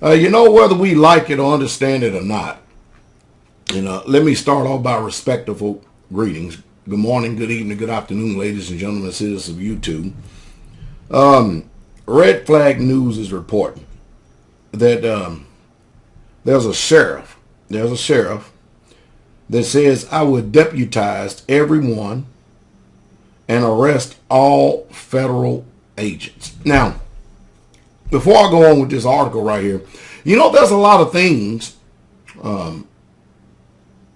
Whether we like it or understand it or not, let me start off by respectful greetings. Good morning, good evening, good afternoon, ladies and gentlemen, citizens of YouTube. Red Flag News is reporting that there's a sheriff that says, I would deputize everyone and arrest all federal agents. Now, before I go on with this article right here, there's a lot of things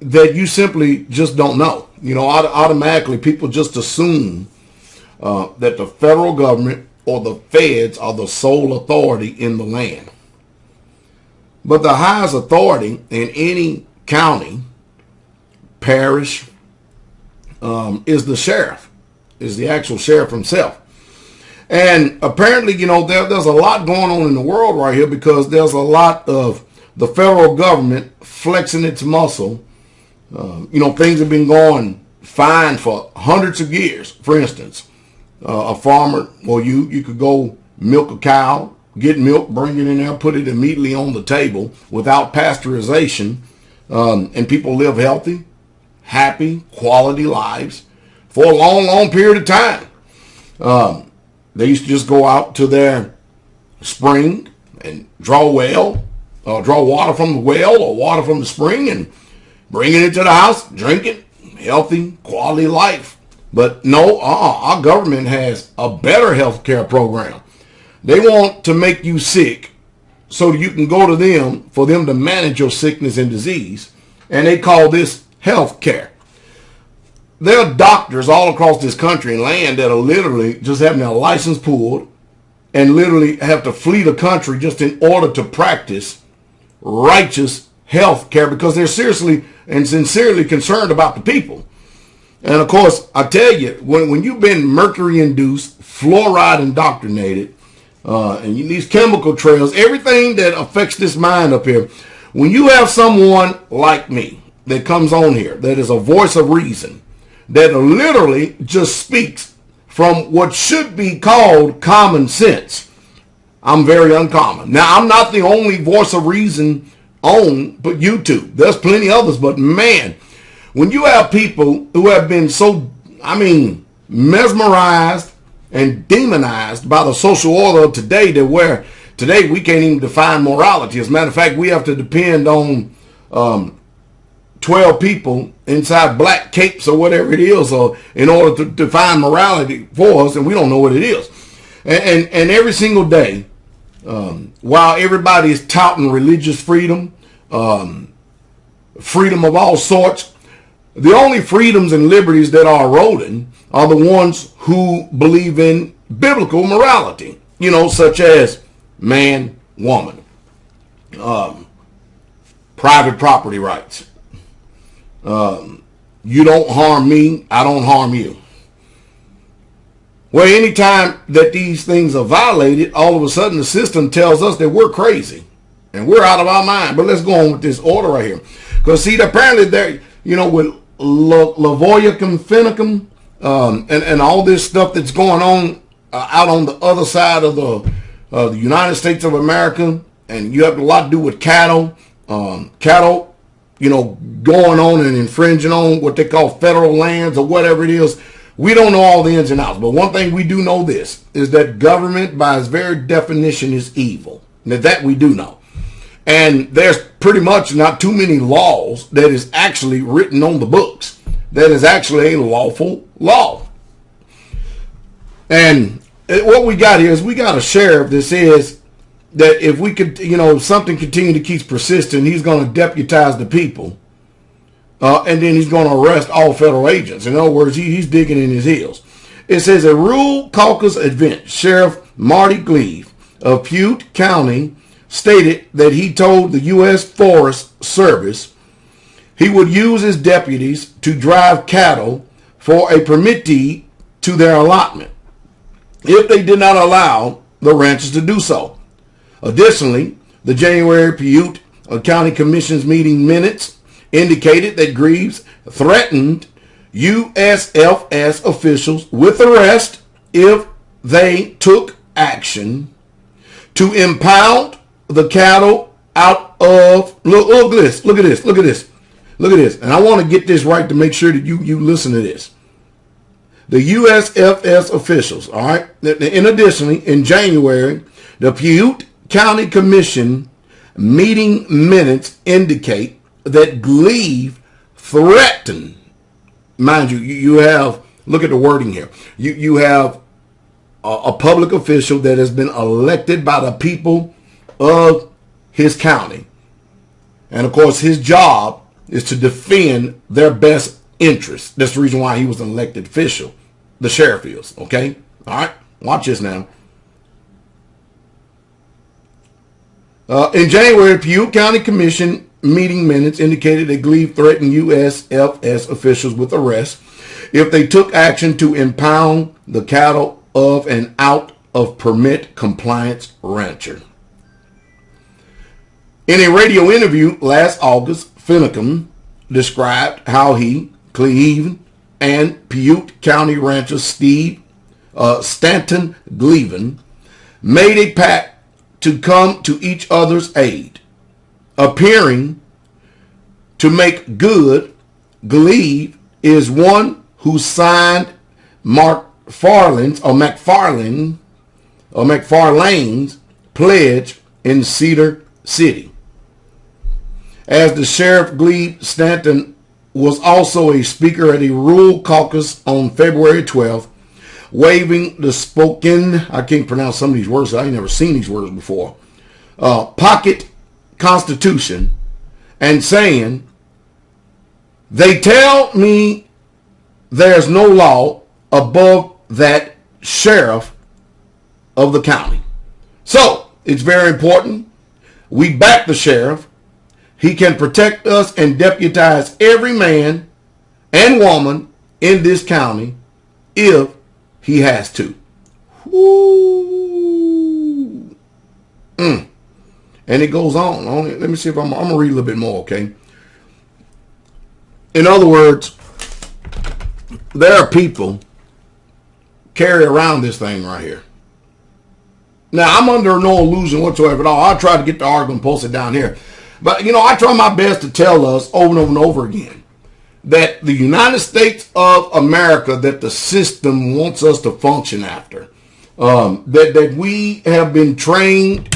that you simply just don't know. Automatically people just assume that the federal government or the feds are the sole authority in the land. But the highest authority in any county, parish, is the sheriff, is the actual sheriff himself. And apparently, there's a lot going on in the world right here because there's a lot of the federal government flexing its muscle. Things have been going fine for hundreds of years. For instance, a farmer, or you could go milk a cow, get milk, bring it in there, put it immediately on the table without pasteurization, and people live healthy, happy, quality lives for a long, long period of time. They used to just go out to their spring and draw water from the well or water from the spring and bring it into the house, drink it, healthy, quality life. But no, our government has a better health care program. They want to make you sick so you can go to them for them to manage your sickness and disease. And they call this health care. There are doctors all across this country and land that are literally just having their license pulled and literally have to flee the country just in order to practice righteous health care because they're seriously and sincerely concerned about the people. And of course, I tell you, when you've been mercury-induced, fluoride indoctrinated, and these chemical trails, everything that affects this mind up here, when you have someone like me that comes on here, that is a voice of reason, that literally just speaks from what should be called common sense, I'm very uncommon. Now, I'm not the only voice of reason on but YouTube. There's plenty others, but man, when you have people who have been so, mesmerized and demonized by the social order of today, that where today we can't even define morality. As a matter of fact, we have to depend on 12 people inside black capes or whatever it is, or in order to define morality for us, and we don't know what it is. And every single day, while everybody is touting religious freedom, freedom of all sorts, the only freedoms and liberties that are eroding are the ones who believe in biblical morality, such as man, woman, private property rights. You don't harm me, I don't harm you. Well, anytime that these things are violated, all of a sudden the system tells us that we're crazy and we're out of our mind. But let's go on with this order right here. Because see, apparently there, with Lavoya Finicum, and all this stuff that's going on out on the other side of the United States of America, and you have a lot to do with cattle, going on and infringing on what they call federal lands or whatever it is. We don't know all the ins and outs, but one thing we do know this is that government by its very definition is evil. Now that we do know. And there's pretty much not too many laws that is actually written on the books that is actually a lawful law. And what we got here is we got a sheriff that says that if we could, something continue to keep persisting, he's going to deputize the people. And then he's going to arrest all federal agents. In other words, he's digging in his heels. It says a rural caucus event, Sheriff Marty Gleave of Piute County stated that he told the U.S. Forest Service he would use his deputies to drive cattle for a permittee to their allotment if they did not allow the ranchers to do so. Additionally, the January Piute County Commission's meeting minutes indicated that Greaves threatened USFS officials with arrest if they took action to impound the cattle out of, look at this, look at this, look at this, look at this. And I want to get this right to make sure that you listen to this. The USFS officials, all right, in addition, in January, the Piute County Commission meeting minutes indicate that Gleave threatened, mind you, you have, look at the wording here, you have a public official that has been elected by the people of his county. And of course, his job is to defend their best interests. That's the reason why he was an elected official. The sheriff is, okay? All right, watch this now. In January, Piute County Commission meeting minutes indicated that Gleave threatened USFS officials with arrest if they took action to impound the cattle of an out of permit compliance rancher. In a radio interview last August, Finicum described how he, Cleve, and Piute County rancher Steve Stanton Gleaven made a pact to come to each other's aid, appearing to make good. Gleave is one who signed McFarlane's pledge in Cedar City. As the sheriff, Gleave Stanton was also a speaker at a rural caucus on February 12th, waving the spoken, I can't pronounce some of these words, I ain't never seen these words before, pocket constitution, and saying, they tell me there's no law above that sheriff of the county. So it's very important. We back the sheriff. He can protect us and deputize every man and woman in this county if he has to. Woo. And it goes on. Let me see if I'm going to read a little bit more, okay? In other words, there are people carry around this thing right here. Now, I'm under no illusion whatsoever at all. I'll try to get the article and post it down here. But, you know, I try my best to tell us over and over and over again that the United States of America, that the system wants us to function after, that we have been trained,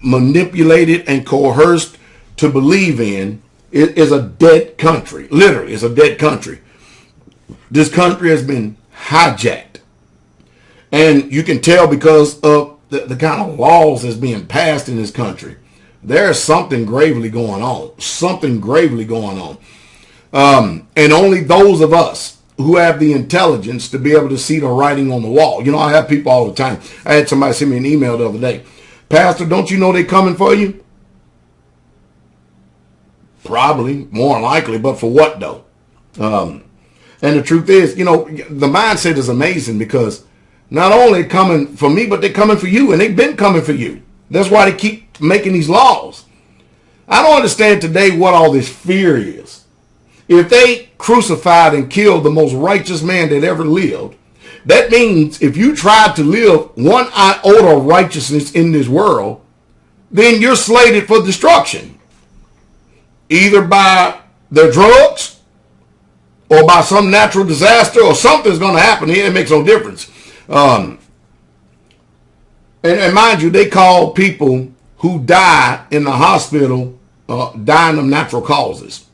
manipulated, and coerced to believe in, is a dead country. Literally, it's a dead country. This country has been hijacked. And you can tell because of the kind of laws that's being passed in this country. There's something gravely going on. Something gravely going on. And only those of us who have the intelligence to be able to see the writing on the wall. You know, I have people all the time. I had somebody send me an email the other day. Pastor, don't you know they're coming for you? Probably, more likely, but for what though? And the truth is, you know, the mindset is amazing because not only coming for me, but they're coming for you, and they've been coming for you. That's why they keep making these laws. I don't understand today what all this fear is. If they crucified and killed the most righteous man that ever lived, that means if you try to live one iota of righteousness in this world, then you're slated for destruction. Either by their drugs or by some natural disaster or something's going to happen here. It makes no difference. And mind you, they call people who die in the hospital dying of natural causes.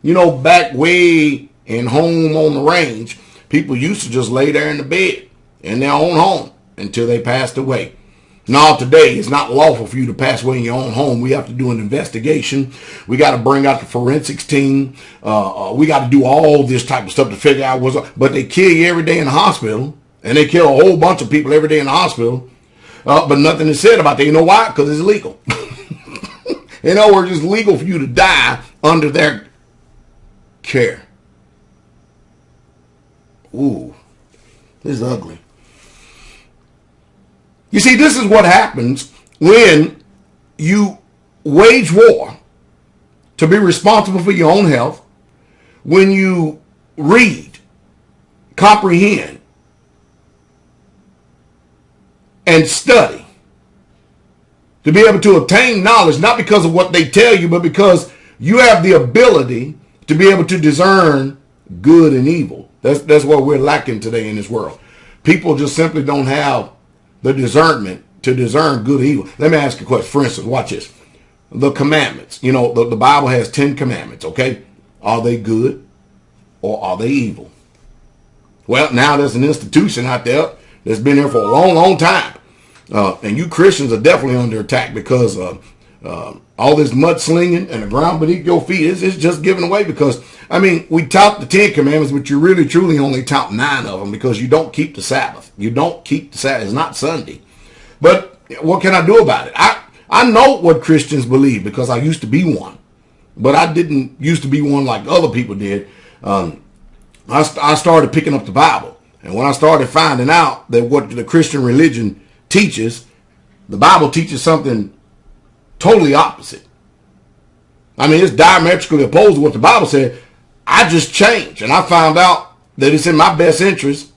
You know, back way in home on the range, people used to just lay there in the bed in their own home until they passed away. Now, today, it's not lawful for you to pass away in your own home. We have to do an investigation. We got to bring out the forensics team. We got to do all this type of stuff to figure out what's up. But they kill you every day in the hospital. And they kill a whole bunch of people every day in the hospital. But nothing is said about that. You know why? Because it's illegal. In other words, it's legal for you to die under their care. Ooh, this is ugly. You see, this is what happens when you wage war to be responsible for your own health, when you read, comprehend, and study to be able to obtain knowledge, not because of what they tell you, but because you have the ability to be able to discern good and evil. That's what we're lacking today in this world. People just simply don't have the discernment to discern good and evil. Let me ask you a question. For instance, watch this. The commandments. You know, the Bible has 10 commandments, okay? Are they good or are they evil? Well, now there's an institution out there that's been there for a long, long time. And you Christians are definitely under attack because all this mudslinging and the ground beneath your feet is just given away because, I mean, we tout the 10 commandments, but you really truly only tout 9 of them because you don't keep the Sabbath. You don't keep the Sabbath. It's not Sunday. But what can I do about it? I know what Christians believe because I used to be one. But I didn't used to be one like other people did. I started picking up the Bible. And when I started finding out that what the Christian religion teaches, the Bible teaches something totally opposite. I mean, it's diametrically opposed to what the Bible said. I just changed. And I found out that it's in my best interest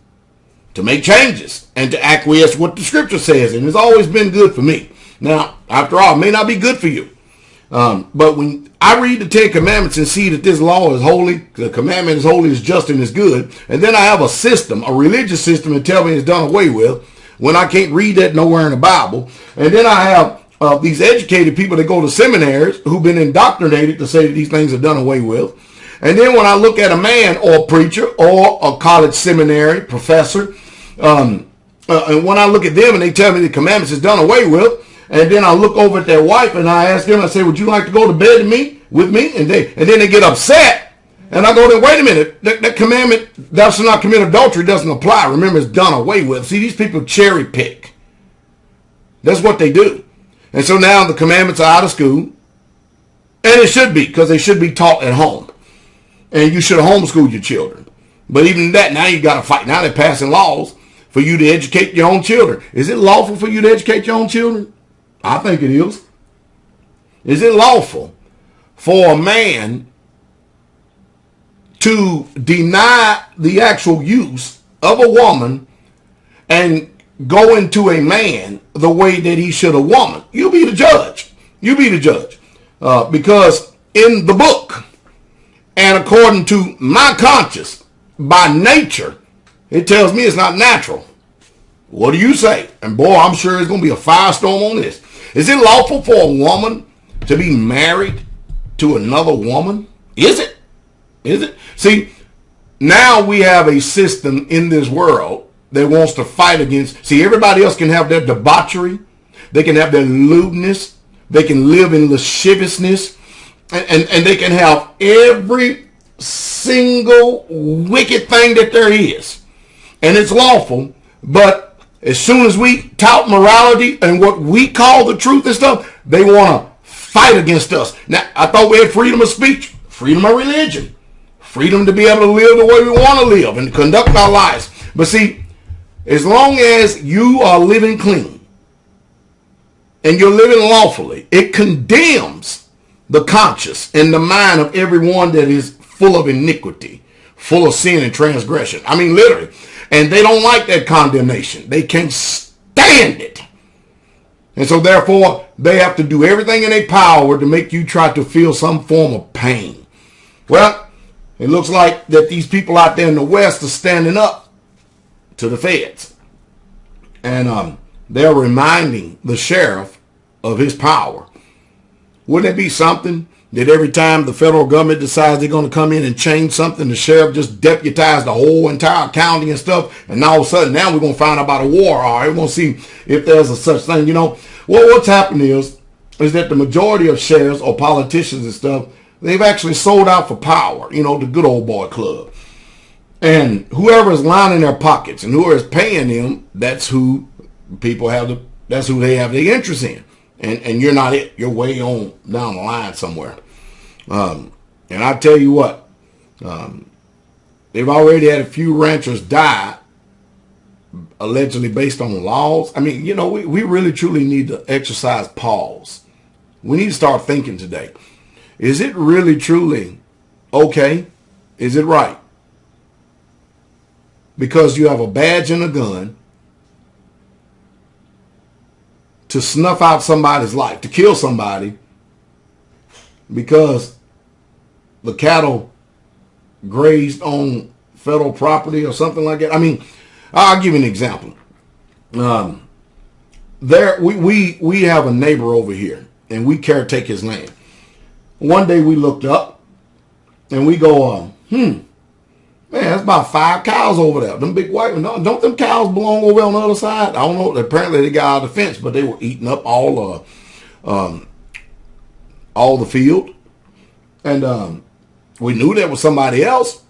to make changes and to acquiesce what the scripture says. And it's always been good for me. Now, after all, it may not be good for you. But when I read the 10 commandments and see that this law is holy, the commandment is holy, is just, and is good, and then I have a system, a religious system, and tell me it's done away with, when I can't read that nowhere in the Bible, and then I have these educated people that go to seminaries who've been indoctrinated to say that these things are done away with, and then when I look at a man or a preacher or a college seminary professor, and when I look at them and they tell me the commandments is done away with, and then I look over at their wife and I ask them, I say, would you like to go to bed with me? And then they get upset. And I go, wait a minute, that commandment, thou shalt not commit adultery, doesn't apply. Remember, it's done away with. See, these people cherry pick. That's what they do. And so now the commandments are out of school. And it should be, because they should be taught at home. And you should homeschool your children. But even that, now you got to fight. Now they're passing laws for you to educate your own children. Is it lawful for you to educate your own children? I think it is. Is it lawful for a man to deny the actual use of a woman and go into a man the way that he should a woman? You be the judge. You be the judge. Because in the book, and according to my conscience, by nature, it tells me it's not natural. What do you say? And boy, I'm sure there's going to be a firestorm on this. Is it lawful for a woman to be married to another woman? Is it? Is it? See, now we have a system in this world that wants to fight against. See, everybody else can have their debauchery. They can have their lewdness. They can live in lasciviousness. And they can have every single wicked thing that there is. And it's lawful. But as soon as we tout morality and what we call the truth and stuff, they want to fight against us. Now, I thought we had freedom of speech, freedom of religion, freedom to be able to live the way we want to live and conduct our lives. But see, as long as you are living clean and you're living lawfully, it condemns the conscience and the mind of everyone that is full of iniquity, full of sin and transgression. I mean, literally. And they don't like that condemnation. They can't stand it. And so therefore, they have to do everything in their power to make you try to feel some form of pain. Well, it looks like that these people out there in the West are standing up to the feds. And they're reminding the sheriff of his power. Wouldn't it be something that every time the federal government decides they're going to come in and change something, the sheriff just deputize the whole entire county and stuff, and all of a sudden now we're going to find out about a war, or we're going to see if there's a such thing, you know. Well, what's happened is that the majority of sheriffs or politicians and stuff, they've actually sold out for power, you know, the good old boy club. And whoever is lining their pockets and whoever is paying them, that's who people have that's who they have their interest in. And you're not it. You're way on down the line somewhere. And I tell you what, they've already had a few ranchers die, allegedly based on laws. I mean, you know, we really truly need to exercise pause. We need to start thinking today. Is it really truly okay? Is it right? Because you have a badge and a gun to snuff out somebody's life, to kill somebody because the cattle grazed on federal property or something like that. I mean, I'll give you an example. We have a neighbor over here, and we caretake his land. One day we looked up, and we go, man, that's about 5 cows over there. Them big white ones. Don't them cows belong over on the other side? I don't know. Apparently they got out of the fence, but they were eating up all the field. And we knew there was somebody else.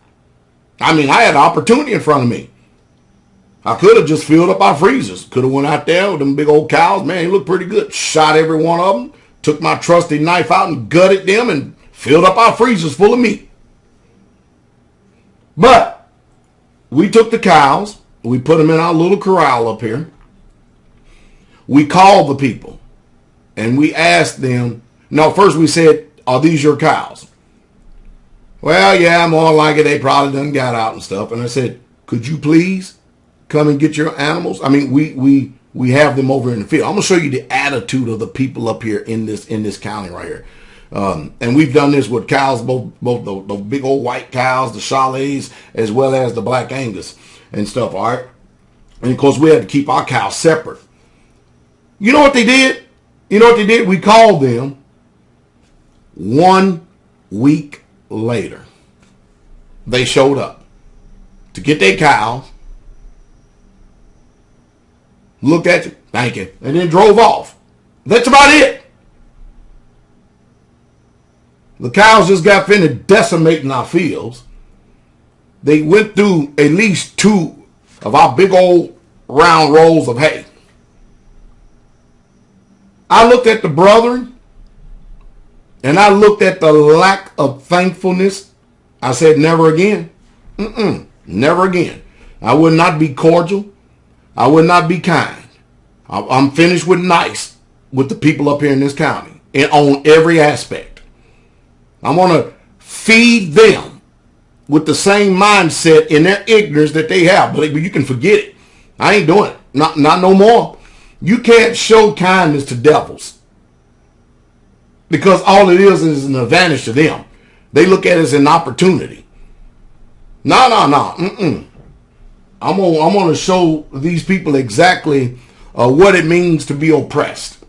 I mean, I had an opportunity in front of me. I could have just filled up our freezers. Could have went out there with them big old cows. Man, they looked pretty good. Shot every one of them. Took my trusty knife out and gutted them and filled up our freezers full of meat. But we took the cows. We put them in our little corral up here. We called the people. And we asked them. No, first we said, are these your cows? Well, yeah, more like it. They probably done got out and stuff. And I said, could you please come and get your animals? I mean, we have them over in the field. I'm gonna show you the attitude of the people up here in this county right here. And we've done this with cows, both the big old white cows, the chalets, as well as the black Angus and stuff. All right, and of course we had to keep our cows separate. You know what they did? We called them 1 week later. They showed up to get their cows. Looked at you, thank you, and then drove off. That's about it. The cows just got finished decimating our fields. They went through at least 2 of our big old round rolls of hay. I looked at the brethren, and I looked at the lack of thankfulness. I said, never again. Never again. I would not be cordial. I would not be kind. I'm finished with nice with the people up here in this county and on every aspect. I'm going to feed them with the same mindset in their ignorance that they have. But you can forget it. I ain't doing it. Not no more. You can't show kindness to devils because all it is an advantage to them. They look at it as an opportunity. No. I'm going to show these people exactly what it means to be oppressed.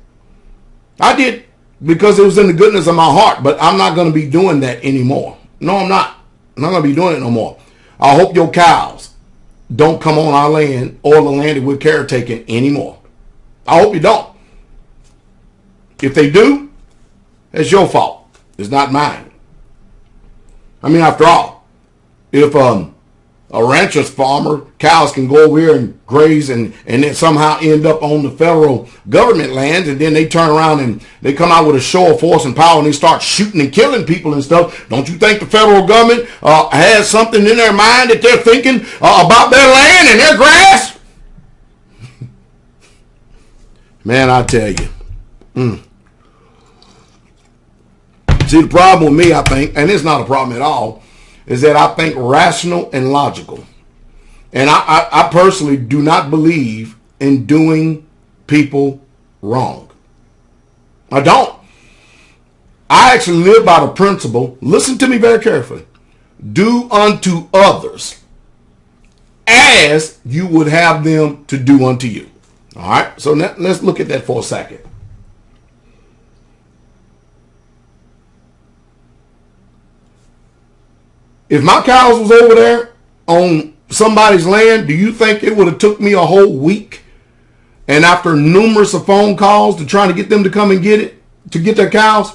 I did because it was in the goodness of my heart, but I'm not going to be doing that anymore. No, I'm not. I'm not going to be doing it no more. I hope your cows don't come on our land or the land that we're caretaking anymore. I hope you don't. If they do, it's your fault. It's not mine. I mean, after all, if a rancher's farmer, cows can go over here and graze and then somehow end up on the federal government lands, and then they turn around and they come out with a show of force and power and they start shooting and killing people and stuff. Don't you think the federal government has something in their mind that they're thinking about their land and their grass? Man, I tell you. See, the problem with me, I think, and it's not a problem at all, is that I think rational and logical. And I personally do not believe in doing people wrong. I don't. I actually live by the principle, listen to me very carefully, do unto others as you would have them to do unto you. All right, so let's look at that for a second. If my cows was over there on somebody's land, do you think it would have took me a whole week? And after numerous of phone calls to trying to get them to come and get it, to get their cows,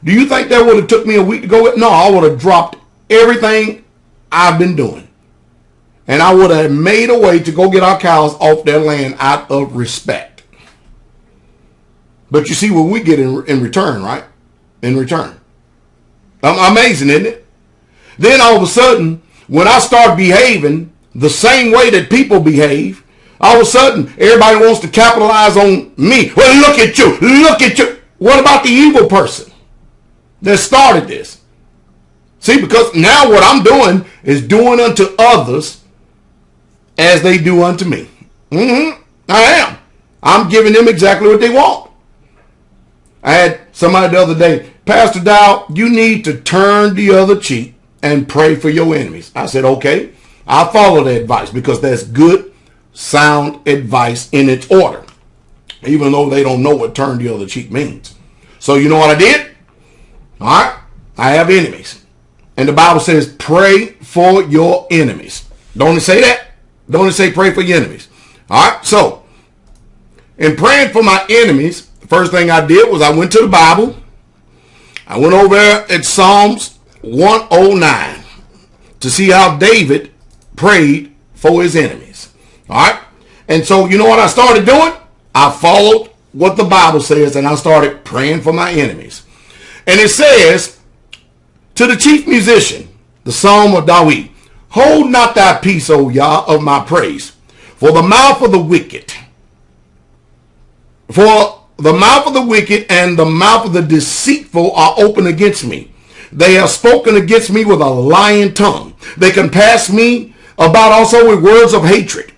do you think that would have took me a week to go? No, I would have dropped everything I've been doing. And I would have made a way to go get our cows off their land out of respect. But you see what we get in return, right? In return. Amazing, isn't it? Then all of a sudden, when I start behaving the same way that people behave, all of a sudden, everybody wants to capitalize on me. Well, look at you. Look at you. What about the evil person that started this? See, because now what I'm doing is doing unto others as they do unto me. I am. I'm giving them exactly what they want. I had somebody the other day, Pastor Dowell, you need to turn the other cheek and pray for your enemies. I said, okay, I'll follow the advice because that's good, sound advice in its order, even though they don't know what turn the other cheek means. So you know what I did? All right, I have enemies. And the Bible says, pray for your enemies. Don't it say that? Don't it say pray for your enemies? All right, so in praying for my enemies, the first thing I did was I went to the Bible. I went over there at Psalms 109 to see how David prayed for his enemies. All right. And so you know what I started doing? I followed what the Bible says and I started praying for my enemies. And it says to the chief musician, the Psalm of David, hold not thy peace, O Yah, of my praise, for the mouth of the wicked and the mouth of the deceitful are open against me. They have spoken against me with a lying tongue. They compassed me about also with words of hatred,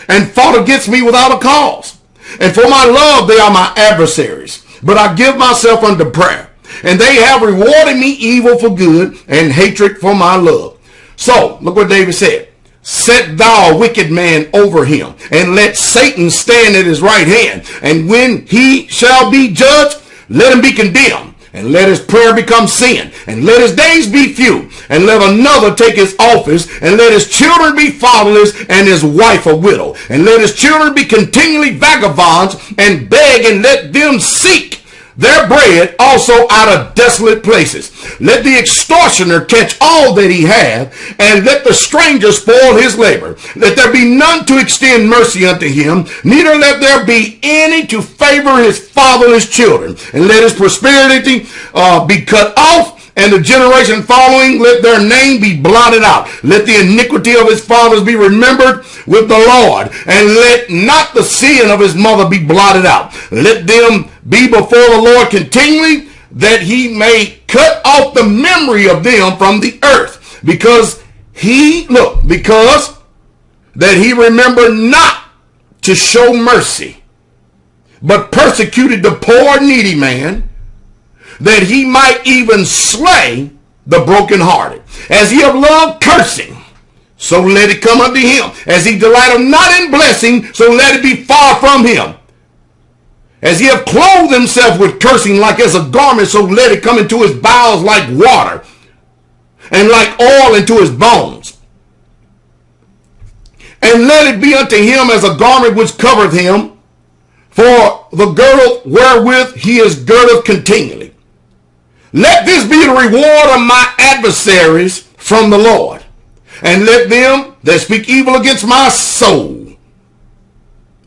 and fought against me without a cause. And for my love they are my adversaries. But I give myself unto prayer, and they have rewarded me evil for good, and hatred for my love. So, look what David said. Set thou a wicked man over him, and let Satan stand at his right hand. And when he shall be judged, let him be condemned, and let his prayer become sin, and let his days be few, and let another take his office, and let his children be fatherless, and his wife a widow, and let his children be continually vagabonds, and beg, and let them seek their bread also out of desolate places. Let the extortioner catch all that he hath, and let the stranger spoil his labor. Let there be none to extend mercy unto him, neither let there be any to favor his fatherless children. And let his prosperity be cut off, and the generation following, let their name be blotted out. Let the iniquity of his fathers be remembered with the Lord, and let not the sin of his mother be blotted out. Let them be before the Lord continually, that he may cut off the memory of them from the earth, because that he remembered not to show mercy, but persecuted the poor needy man, that he might even slay the brokenhearted. As he have loved cursing, so let it come unto him. As he delighteth not in blessing, so let it be far from him. As he have clothed himself with cursing like as a garment, so let it come into his bowels like water, and like oil into his bones. And let it be unto him as a garment which covereth him, for the girdle wherewith he is girded continually. Let this be the reward of my adversaries from the Lord, and let them that speak evil against my soul,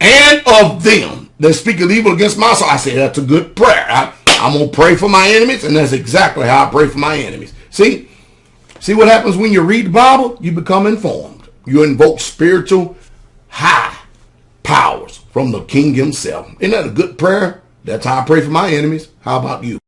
and of them that speak evil against my soul. I say that's a good prayer. I'm going to pray for my enemies, and that's exactly how I pray for my enemies. See what happens when you read the Bible? You become informed. You invoke spiritual high powers from the King himself. Isn't that a good prayer? That's how I pray for my enemies. How about you?